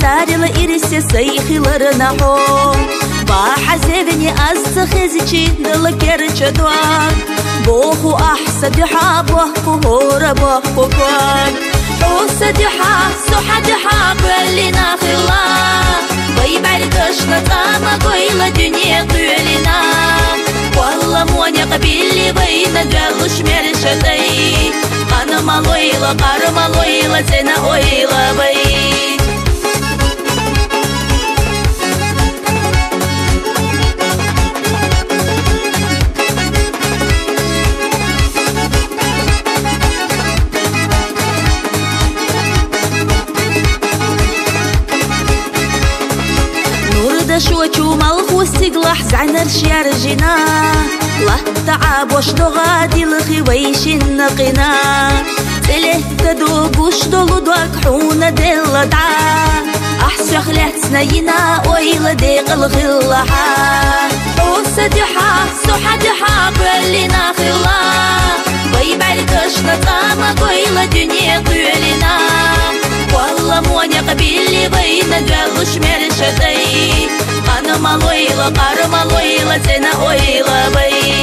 Sarılı irisi sayıklarına ho Bahazevini azı xezici Dılı kerçe doğan Bohu ahsa diha bohku hora bohku kwan Osa diha suha diha Bellina khilla Baybarkashna tama goyla dünya kuyelina Wallah monya qabili bayna Jallush mershadai Ana maloyla qar maloyla Sena oyla bay شو تشومال خوستيقلح زعنر شيارجنا لا تعب وشدو غادي لخي ويشين نقنا تله تدو قوش دولو دوك حونا ديلا دعا أحسو خلات سنينا ويلا ديق الغلحا وصدحا سوحدحا بلنا خلا ويبعلكشنا طاما قويلا دنيا قولنا والله موانيا قبيلي بينا جالوش مرشدي أنا مالويلا قار مالويلا سينا أويلا بي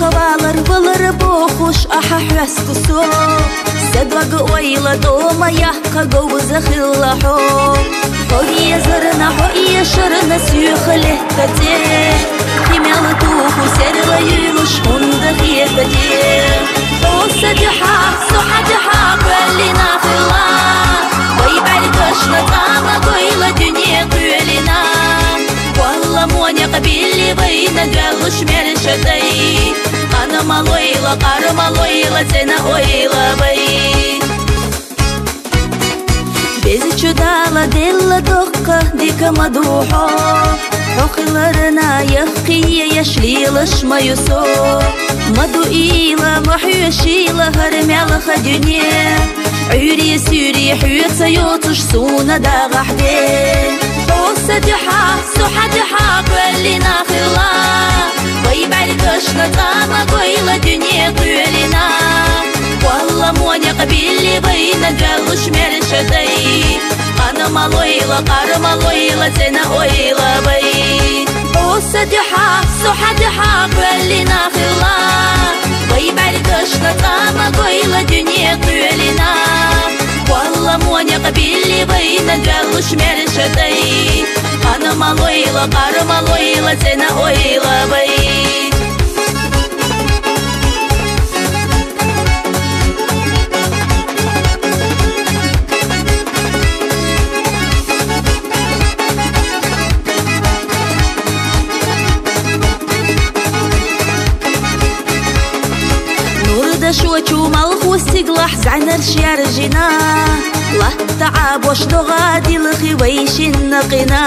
Хавалар валар бохуш ахахрас кусо Седваг ойла дома яхка гоу захилла хо Хоия зарна хоия шарна сюхале кате Химяла туху серла юлуш хунда хиекате Оса диха суха диха бэлина хилла Вайбаркашна тама гойла дюния куэлина Wallah моня qabili bayna Jallush mershadai Ana maloyla qar maloyla Sena oyla bay Bezi çudala dilla dokka Dika maduho Hoklarına yafkiye yaşlilashma yuso Madu ila mahuyashila Harmyala khadünya Uriye suriye huyatsa yotush Suna da gahde وصدحا سوحدحا بلنا خلا ويبعلكشنا طاما قويلا دنيا قولنا والله موانيا قبيلي بينا Jallush مرشدي أنا مالويلا قار مالويلا Sena أويلا بي وصدحا سوحدحا بلنا خلا ويبعلكشنا طاما قويلا دنيا قولنا والله موانيا قبيلي بينا Jallush مرشدي أنا مالويلا قار مالويلا Sena أويلا بي شو تشومال خوستيقلح زعنر شيارجنا لا تعب وشدو غادي لخي ويشين نقنا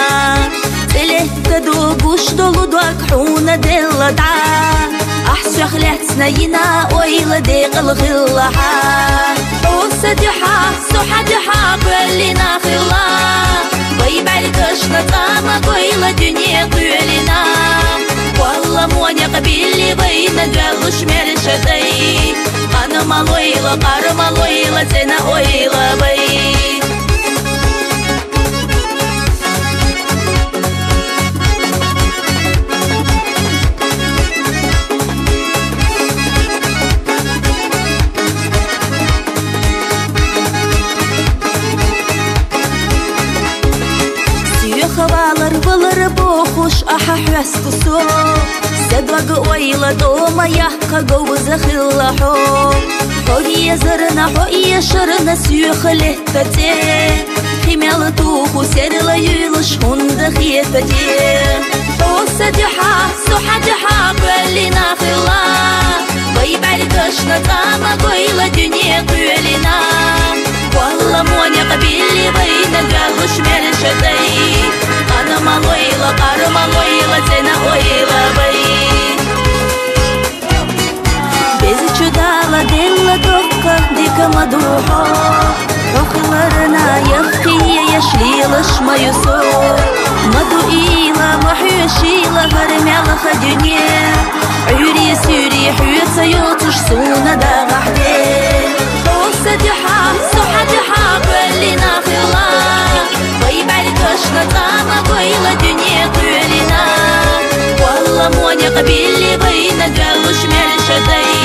تله تدو قوش دولو دوك حونا ديلا دعا أحسو خلات سنينا ويلا ديق الغلحا وصدحا سوحدحا بلنا خلا ويبعلكشنا طاما قويلا دنيا قولنا والله موانيا قبيلي بينا Jallush مرشدي أنا مالويلا قار مالويلا Sena أويلا بي Хавалар валар бохуш ахахрас кусо Седваг ойла дома яхка гоу захилла хо Хоия зарна хоия шарна сюхале кате Химяла туху серла юлуш хунда хиекате Оса диха суха диха бэлина хилла Вайбаркашна тама гойла дюния куэлина Wallah моня qabili bayna Jallush mershadai Ana maloyla qar maloyla Sena oyla bay Bezi çudala dilla dokka Dika maduho Hoylarına yakıya yaşlılışma Yusuf Maduila mahüşila harmelaha dünya Ürye sürye hüyetse yotuş suna da gahde Osadiha suhadiha kullina khila Vayibal kashna tama koyla dünya kullina Wallah monya qabili bayna dwalush mershadai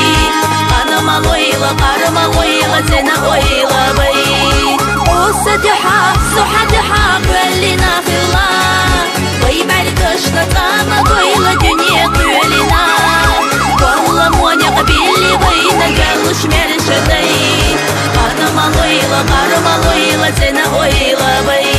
Ana maloyla qarmaloyla sena oyla bay Osadiha suhadiha kullina khila Vayibal kashna tama koyla dünya kullina Wallah monya qabili bayna dwalush mershadai Ana maloyla qarmaloyla sena oyla bay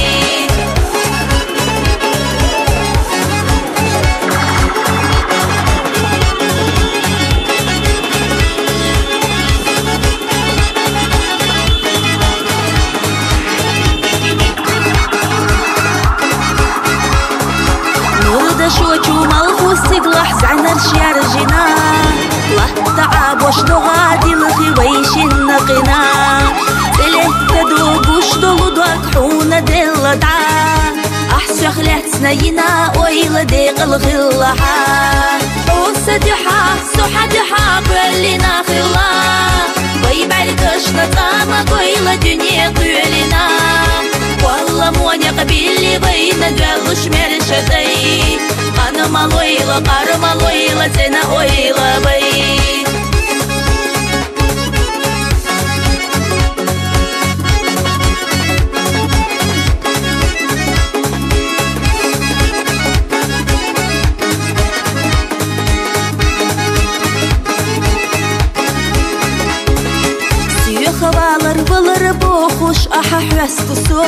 شوچو مالخو سيغلح زعنر شيارجنا لا تعب وش دغادي لخي ويشن نقنا تلت تدوب وش دغدوك حونا دل دعا أحسو خلات سنينا ويلا ديق الغلحا وصدحا سحدحا كلنا خلا ويبعلكش نطامة كويلا دنيا كلنا والله موانيا قبيلي بينا دوالوش مرشدي أنا مالويلا قارمالويلا سنا ويلا بي Хавалар валар бохуш ахахвас кусо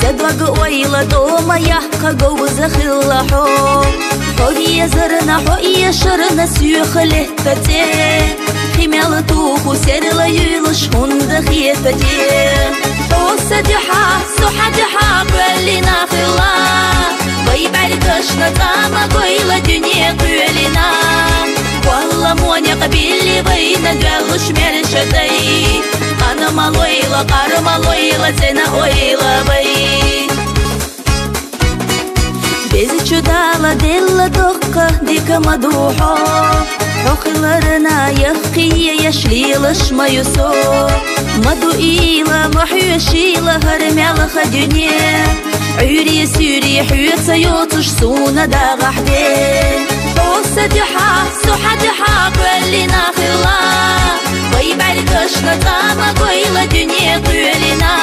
Садваг ойла дома яхка гоуза хиллахо Хоия зарна хоия шарна сюхалета те Химяла туху серла юлуш хунда хиета те Осадиха сухадиха кулина хилла Вайбарикашна тама койла дюния кулина والله موانيا قبيلي بينا دوالوش مرشدي أنا مالويلا قارمالويلا سنا ويلا بي بيزي چودالا ديلا دقة ديكا مدوحو حقلرنا يخقية يشليلش ما يسو مدوئيلا محيوشيلا هرميلا خدنيا عيري سوري حيوتا يوتش سونا دا غحدين وصدحا سحدحا كلنا خلا ويبعلكش نطامة كويلا دنيا كلنا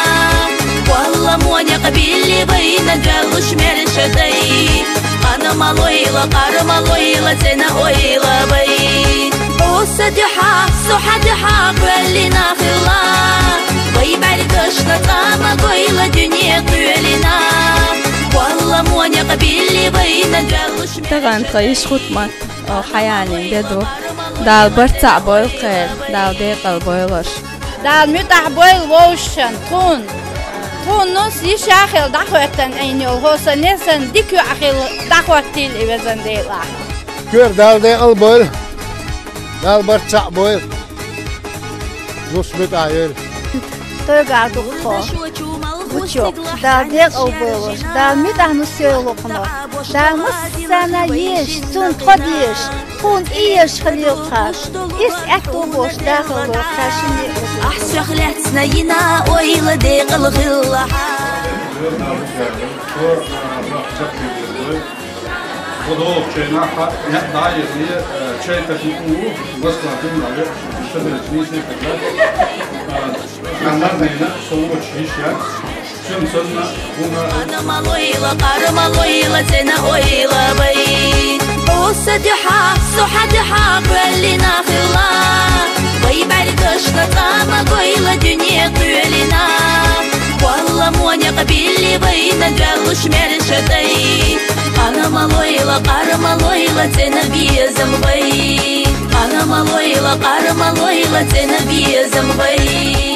والله موانيا قبيلي بينا دوالوش مرشدي أنا مالويلا قارمالويلا سنا ويلا بي وصدحا سحدحا كلنا خلا ويبعلكش نطامة كويلا دنيا كلنا والله موانيا قبيلي بينا دوالوش تغان خيش خطمت أو حياني بدو دال برتع بويل خير دال ديقل بويلش دال متع بويل ووشن تون نص يشاخل دخوتن عيني وهوسا نسن ديكو أخيل دخوتيل إبزن ديلا كير دال ديقل بويل دال برتع بويل نص متع يل ترجع دكتور Учёк, да дек обылыш, да митахну сөйлөкно, да муссана еш, тун ходиш, тун иеш хлилкаш, ис әктубош да хлилкашини. أحسخلت سنينا ويلا ديق الغلحة. خذوه شيناها يقطع يزي شيء تفيقوه بس لكن ما يشتغل جنسي كذا عملنا صوت شيء أنا مالويلا قارمالويلا سنا ويلا بي وصدحا سحدحا كلنا خلا ويبعلكش نطامة كويلا دنيا كلنا والله موانيا قبيلي بينا دوالوش مرشدي أنا مالويلا قارمالويلا سنا بيزم بي أنا مالويلا قارمالويلا سنا بيزم بي